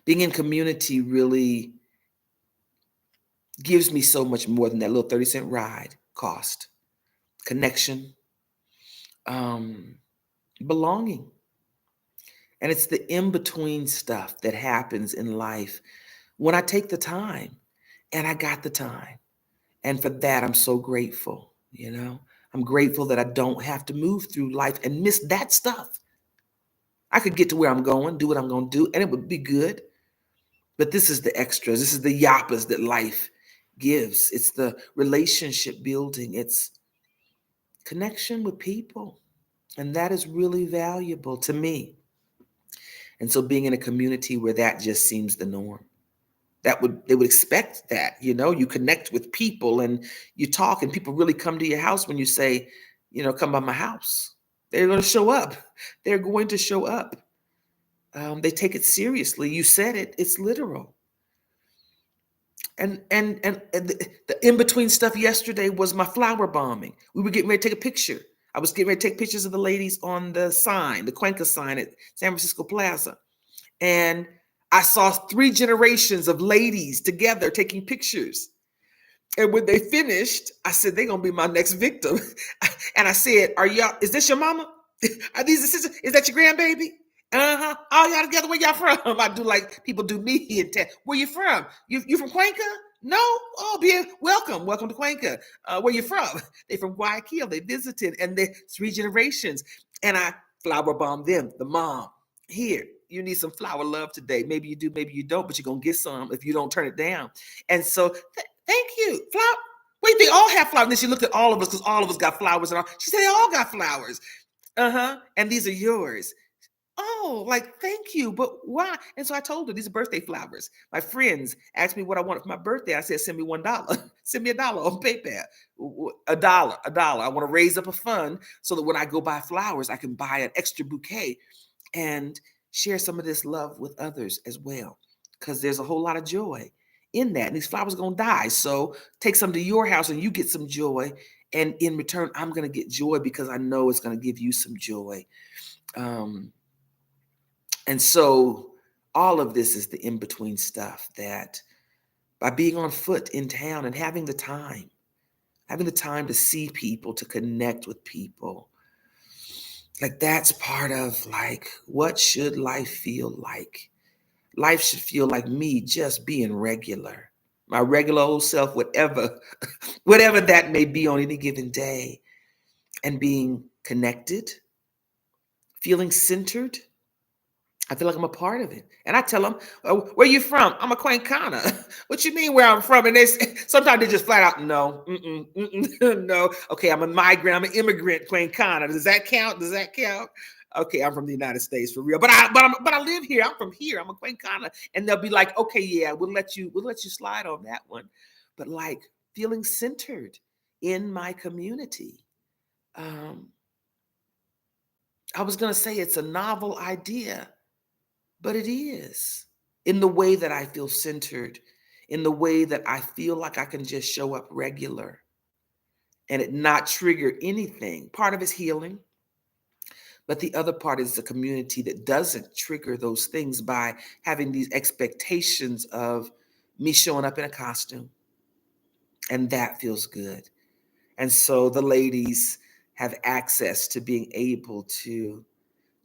being in community really gives me so much more than that little 30-cent ride cost. Connection, belonging. And it's the in-between stuff that happens in life when I take the time, and I got the time. And for that, I'm so grateful, I'm grateful that I don't have to move through life and miss that stuff. I could get to where I'm going, do what I'm going to do, and it would be good. But this is the extras. This is the yappas that life gives. It's the relationship building. It's connection with people. And that is really valuable to me. And so being in a community where that just seems the norm. they would expect that, you connect with people and you talk, and people really come to your house when you say, come by my house. They're going to show up. They're going to show up. They take it seriously. You said it. It's literal. And the in-between stuff yesterday was my flower bombing. We were getting ready to take a picture. I was getting ready to take pictures of the ladies on the sign, the Cuenca sign at San Francisco Plaza. And I saw 3 generations of ladies together taking pictures. And when they finished, I said, they're going to be my next victim. And I said, is this your mama? Are these the sisters? Is that your grandbaby? Uh-huh. All y'all together, where y'all from? I do like people do me in town. Where you from? You from Cuenca? No? Oh, welcome. Welcome to Cuenca. Where you from? They from Guayaquil. They visited, and they're 3 generations. And I flower bombed them, the mom. Here, you need some flower love today. Maybe you do, maybe you don't, but you're going to get some if you don't turn it down. And so, thank you. Flower. Wait, they all have flowers. And then she looked at all of us, because all of us got flowers. And all. She said, they all got flowers. Uh-huh. And these are yours. Oh, like, thank you, but why? And so I told her, these are birthday flowers. My friends asked me what I wanted for my birthday. I said, send me $1. Send me $1 on PayPal. $1. I want to raise up a fund so that when I go buy flowers, I can buy an extra bouquet and share some of this love with others as well, because there's a whole lot of joy in that. And these flowers are going to die. So take some to your house and you get some joy. And in return, I'm going to get joy because I know it's going to give you some joy. And so all of this is the in-between stuff that by being on foot in town and having the time to see people, to connect with people, like that's part of like, what should life feel like? Life should feel like me just being regular, my regular old self, whatever that may be on any given day, and being connected, feeling centered. I feel like I'm a part of it. And I tell them, where you from? I'm a Quancana. What you mean where I'm from? And sometimes they just flat out, no, no. Okay, I'm a migrant. I'm an immigrant Quancana. Does that count? Okay, I'm from the United States for real. But I live here. I'm from here. I'm a Quancana. And they'll be like, okay, yeah, we'll let you slide on that one. But like feeling centered in my community. I was going to say it's a novel idea, but it is, in the way that I feel centered, in the way that I feel like I can just show up regular and it not trigger anything. Part of it's healing, but the other part is the community that doesn't trigger those things by having these expectations of me showing up in a costume. And that feels good. And so the ladies have access to being able to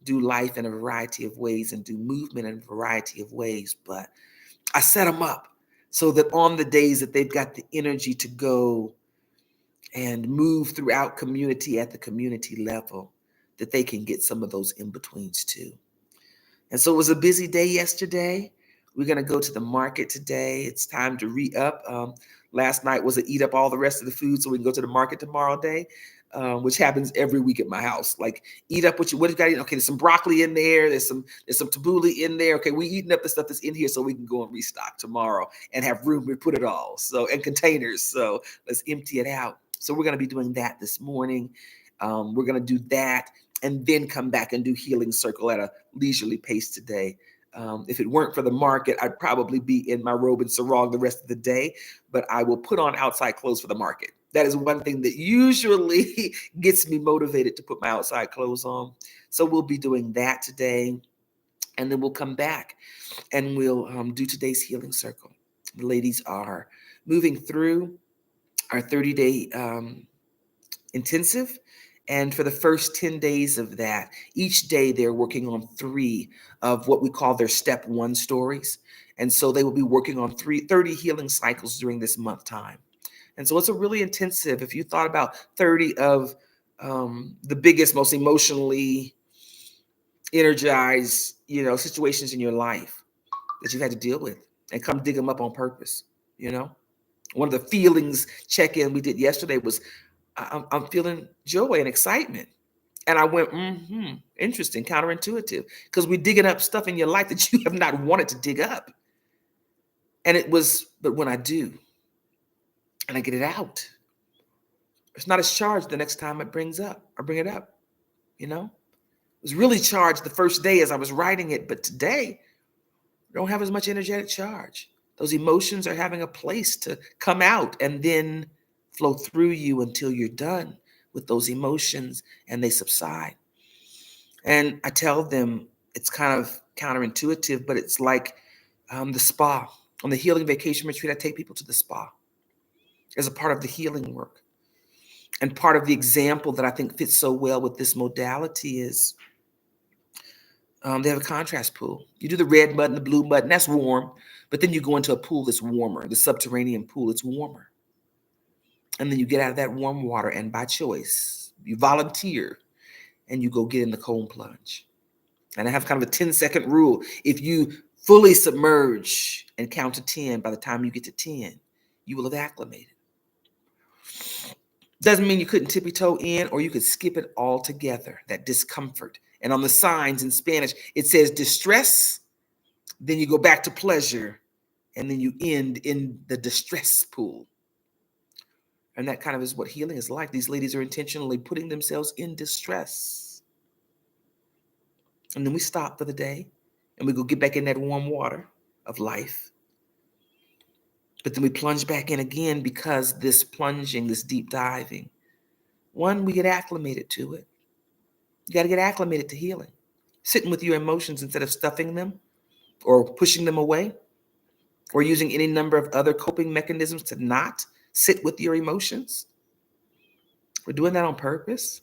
do life in a variety of ways and do movement in a variety of ways. But I set them up so that on the days that they've got the energy to go and move throughout community at the community level, that they can get some of those in-betweens too. And so it was a busy day yesterday. We're going to go to the market today. It's time to re-up. Last night was to eat up all the rest of the food so we can go to the market tomorrow day. Which happens every week at my house. Like, eat up what you got to eat. Okay, there's some broccoli in there. There's some tabbouleh in there. Okay, we eating up the stuff that's in here so we can go and restock tomorrow and have room to put it all. So, and containers. So let's empty it out. So we're going to be doing that this morning. We're going to do that and then come back and do Healing Circle at a leisurely pace today. If it weren't for the market, I'd probably be in my robe and sarong the rest of the day, but I will put on outside clothes for the market. That is one thing that usually gets me motivated to put my outside clothes on. So we'll be doing that today. And then we'll come back and we'll do today's Healing Circle. The ladies are moving through our 30-day intensive. And for the first 10 days of that, each day they're working on 3 of what we call their step 1 stories. And so they will be working on 30 healing cycles during this month time. And so it's a really intensive. If you thought about 30 of the biggest, most emotionally energized, situations in your life that you've had to deal with, and come dig them up on purpose, One of the feelings check-in we did yesterday was, I'm feeling joy and excitement. And I went, interesting, counterintuitive, because we're digging up stuff in your life that you have not wanted to dig up. But when I do, and I get it out, it's not as charged the next time I bring it up, you know? It was really charged the first day as I was writing it, but today, I don't have as much energetic charge. Those emotions are having a place to come out and then flow through you until you're done with those emotions and they subside. And I tell them it's kind of counterintuitive, but it's like the spa. On the healing vacation retreat, I take people to the spa as a part of the healing work. And part of the example that I think fits so well with this modality is they have a contrast pool. You do the red mud and the blue mud, and that's warm. But then you go into a pool that's warmer, the subterranean pool, it's warmer. And then you get out of that warm water, and by choice, you volunteer and you go get in the cold plunge. And I have kind of a 10-second rule. If you fully submerge and count to 10, by the time you get to 10, you will have acclimated. Doesn't mean you couldn't tippy toe in, or you could skip it altogether, that discomfort. And on the signs in Spanish, it says distress, then you go back to pleasure, and then you end in the distress pool. And that kind of is what healing is like. These ladies are intentionally putting themselves in distress. And then we stop for the day, and we go get back in that warm water of life. But then we plunge back in again, because this plunging, this deep diving, one, we get acclimated to it. You got to get acclimated to healing. Sitting with your emotions instead of stuffing them or pushing them away, or using any number of other coping mechanisms to not sit with your emotions. We're doing that on purpose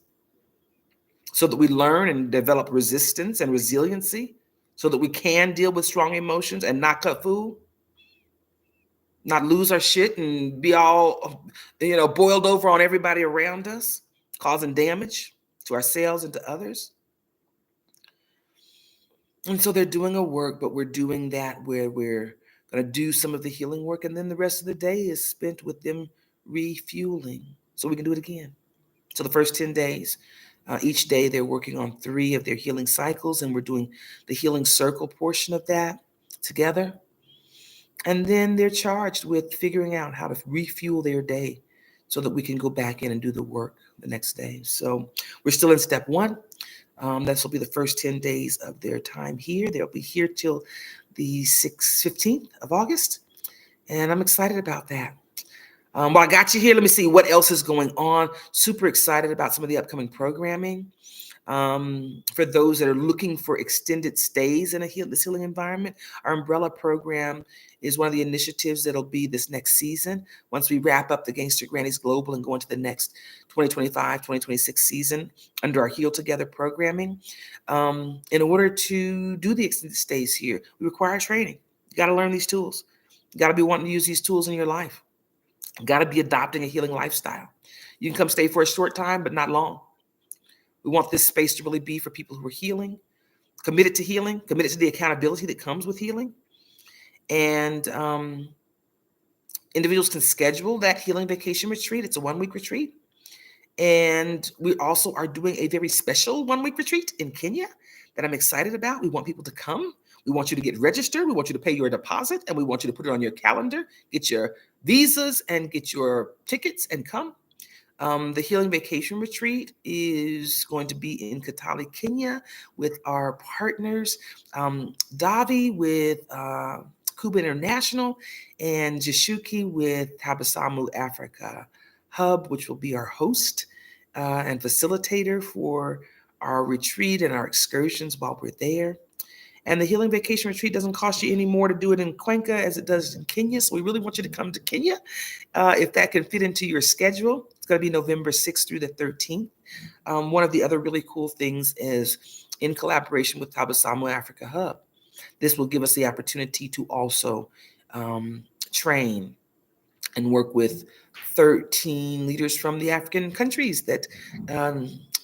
so that we learn and develop resistance and resiliency, so that we can deal with strong emotions and not cut food, not lose our shit and be all, boiled over on everybody around us, causing damage to ourselves and to others. And so they're doing a work, but we're doing that where we're going to do some of the healing work, and then the rest of the day is spent with them refueling so we can do it again. So the first 10 days, each day they're working on 3 of their healing cycles, and we're doing the healing circle portion of that together. And then they're charged with figuring out how to refuel their day so that we can go back in and do the work the next day. So we're still in step 1. This will be the first 10 days of their time here. They'll be here till the 15th of August. And I'm excited about that. While I got you here, let me see what else is going on. Super excited about some of the upcoming programming. For those that are looking for extended stays in this healing environment, our umbrella program is one of the initiatives that'll be this next season. Once we wrap up the Gangsta Grannies Global and go into the next 2025-2026 season under our Heal Together programming. In order to do the extended stays here, we require training. You got to learn these tools. You got to be wanting to use these tools in your life. You got to be adopting a healing lifestyle. You can come stay for a short time, but not long. We want this space to really be for people who are healing, committed to the accountability that comes with healing. And individuals can schedule that healing vacation retreat. It's a 1-week retreat. And we also are doing a very special 1-week retreat in Kenya that I'm excited about. We want people to come. We want you to get registered. We want you to pay your deposit, and we want you to put it on your calendar, get your visas and get your tickets and come. The Healing Vacation Retreat is going to be in Kitale, Kenya, with our partners, Davi with Cuba International, and Jishuki with Tabasamu Africa Hub, which will be our host and facilitator for our retreat and our excursions while we're there. And the Healing Vacation Retreat doesn't cost you any more to do it in Cuenca as it does in Kenya. So we really want you to come to Kenya if that can fit into your schedule. It's going to be November 6th through the 13th. One of the other really cool things is in collaboration with Tabasamu Africa Hub. This will give us the opportunity to also train and work with 13 leaders from the African countries that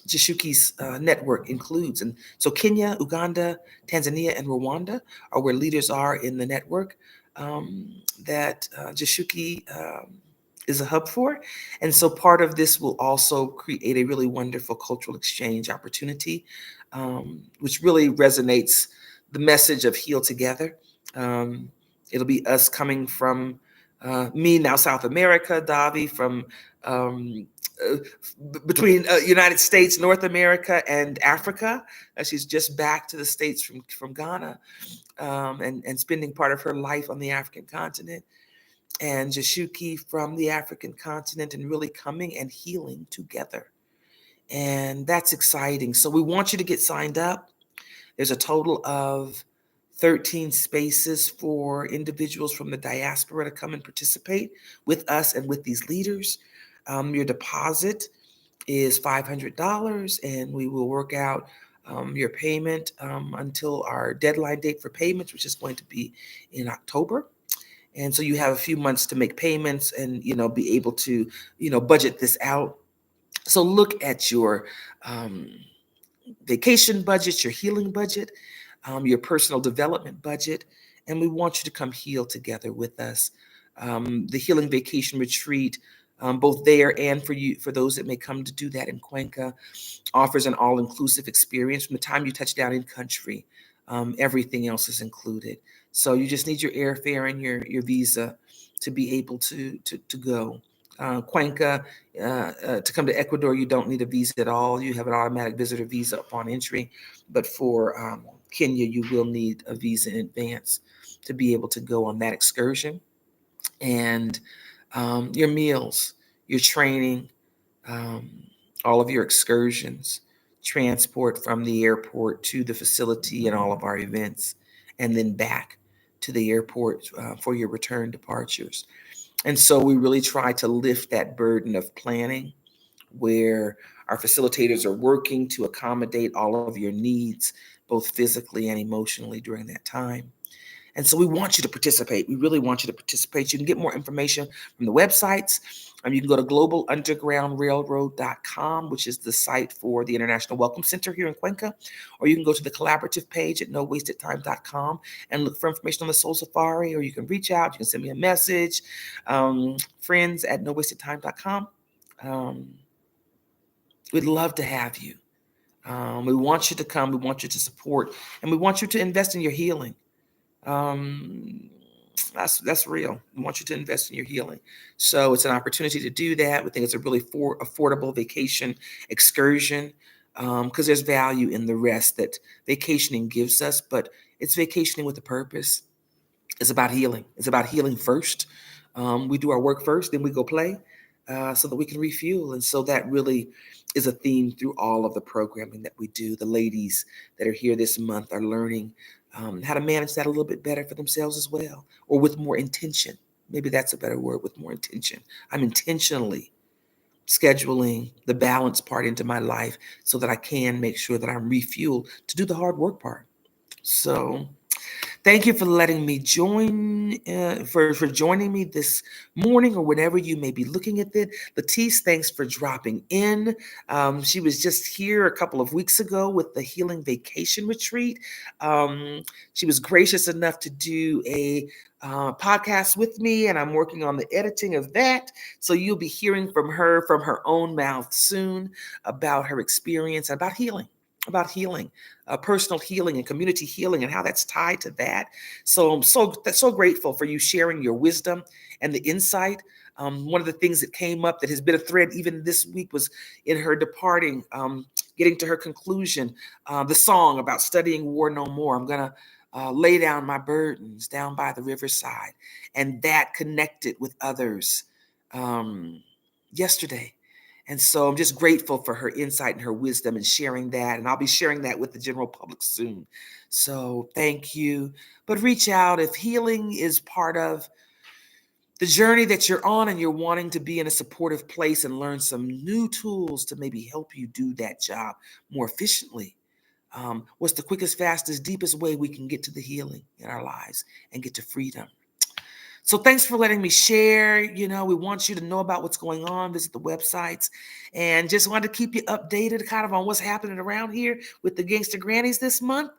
Jishuki's network includes. And so Kenya, Uganda, Tanzania, and Rwanda are where leaders are in the network that Jishuki is a hub for. And so part of this will also create a really wonderful cultural exchange opportunity, which really resonates the message of Heal Together. It'll be us coming from me now, South America, Davi from uh, between United States, North America, and Africa. She's just back to the States from Ghana, and spending part of her life on the African continent. And Jashuki from the African continent, and really coming and healing together. And that's exciting. So we want you to get signed up. There's a total of 13 spaces for individuals from the diaspora to come and participate with us and with these leaders. Your deposit is $500, and we will work out your payment until our deadline date for payments, which is going to be in October. And so you have a few months to make payments and, be able to, budget this out. So look at your vacation budget, your healing budget, your personal development budget, and we want you to come heal together with us. The Healing Vacation Retreat, both there and for those that may come to do that in Cuenca, offers an all-inclusive experience from the time you touch down in country. Everything else is included. So you just need your airfare and your visa to be able to go. Cuenca, to come to Ecuador, you don't need a visa at all. You have an automatic visitor visa upon entry. But for Kenya, you will need a visa in advance to be able to go on that excursion. And your meals, your training, all of your excursions, transport from the airport to the facility and all of our events, and then back to the airport for your return departures. And so we really try to lift that burden of planning, where our facilitators are working to accommodate all of your needs, both physically and emotionally during that time. And so we want you to participate. We really want you to participate. You can get more information from the websites. You can go to globalundergroundrailroad.com, which is the site for the International Welcome Center here in Cuenca, or you can go to the collaborative page at nowastedtime.com and look for information on the Soul Safari, or you can reach out. You can send me a message, friends at nowastedtime.com. We'd love to have you. We want you to come. We want you to support, and we want you to invest in your healing. That's real. We want you to invest in your healing. So it's an opportunity to do that. We think it's a really affordable vacation excursion, because there's value in the rest that vacationing gives us, but it's vacationing with a purpose. It's about healing. It's about healing first. We do our work first, then we go play, so that we can refuel. And so that really is a theme through all of the programming that we do. The ladies that are here this month are learning how to manage that a little bit better for themselves as well, or with more intention. Maybe that's a better word, with more intention. I'm intentionally scheduling the balance part into my life so that I can make sure that I'm refueled to do the hard work part. So thank you for letting me for joining me this morning, or whenever you may be looking at it. Latisse, thanks for dropping in. She was just here a couple of weeks ago with the Healing Vacation Retreat. She was gracious enough to do a podcast with me, and I'm working on the editing of that. So you'll be hearing from her own mouth soon about her experience, about healing. Personal healing and community healing, and how that's tied to that. So I'm so grateful for you sharing your wisdom and the insight. One of the things that came up that has been a thread even this week was in her departing, getting to her conclusion, the song about studying war no more. I'm going to lay down my burdens down by the riverside. And that connected with others yesterday. And so I'm just grateful for her insight and her wisdom and sharing that. And I'll be sharing that with the general public soon. So thank you. But reach out if healing is part of the journey that you're on, and you're wanting to be in a supportive place and learn some new tools to maybe help you do that job more efficiently. What's the quickest, fastest, deepest way we can get to the healing in our lives and get to freedom? So thanks for letting me share. We want you to know about what's going on. Visit the websites, and just wanted to keep you updated kind of on what's happening around here with the Gangsta Grannies this month.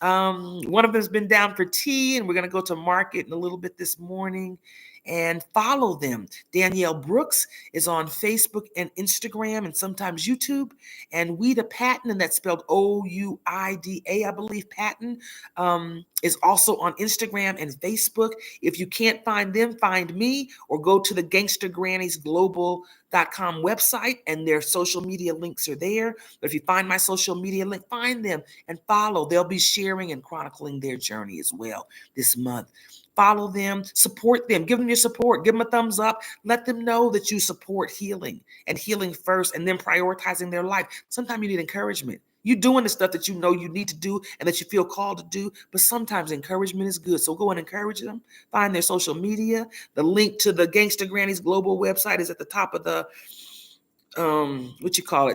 One of them has been down for tea, and we're going to go to market in a little bit this morning. And follow them. Danielle Brooks is on Facebook and Instagram and sometimes YouTube. And Ouida Patton, and that's spelled Ouida, I believe, Patton, is also on Instagram and Facebook. If you can't find them, find me or go to the Gangsta Grannies Global.com website, and their social media links are there. But if you find my social media link, find them and follow. They'll be sharing and chronicling their journey as well this month. Follow them, support them, give them your support, give them a thumbs up, let them know that you support healing and healing first, and then prioritizing their life. Sometimes you need encouragement. You're doing the stuff that you know you need to do and that you feel called to do, but sometimes encouragement is good. So go and encourage them, find their social media. The link to the Gangsta Grannies Global website is at the top of the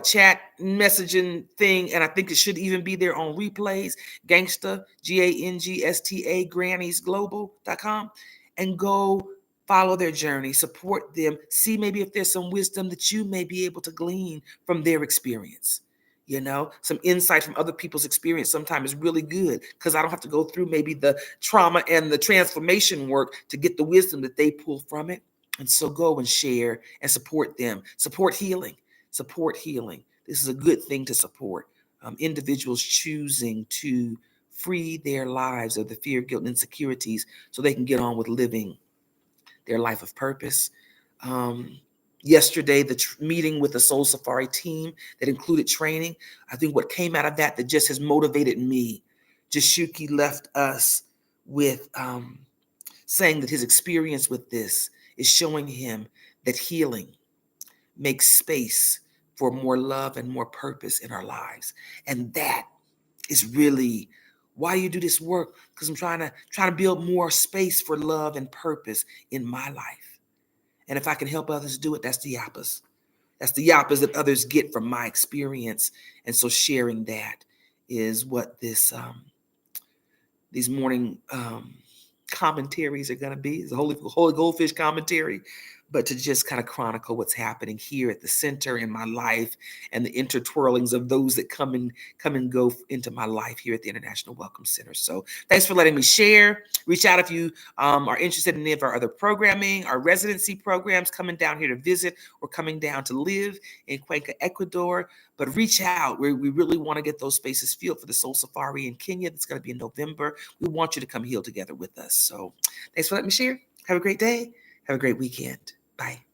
chat messaging thing, and I think it should even be there on replays. Gangsta, Gangsta Grannies Global.com, and go follow their journey, support them, see maybe if there's some wisdom that you may be able to glean from their experience. Some insight from other people's experience sometimes is really good, because I don't have to go through maybe the trauma and the transformation work to get the wisdom that they pull from it. And so go and share and support them. Support healing. Support healing. This is a good thing to support. Individuals choosing to free their lives of the fear, guilt, and insecurities so they can get on with living their life of purpose. Yesterday, the meeting with the Soul Safari team that included training, I think what came out of that just has motivated me. Jashuki left us with saying that his experience with this is showing him that healing makes space for more love and more purpose in our lives. And that is really why you do this work, because I'm trying to build more space for love and purpose in my life. And if I can help others do it, that's the yapas. That's the yapas that others get from my experience. And so sharing that is what these morning commentaries are going to be. It's a holy goldfish commentary, but to just kind of chronicle what's happening here at the center in my life and the intertwirlings of those that come and go into my life here at the International Welcome Center. So thanks for letting me share. Reach out if you are interested in any of our other programming, our residency programs, coming down here to visit or coming down to live in Cuenca, Ecuador. But reach out. We really want to get those spaces filled for the Soul Safari in Kenya. That's going to be in November. We want you to come heal together with us. So thanks for letting me share. Have a great day. Have a great weekend. Bye.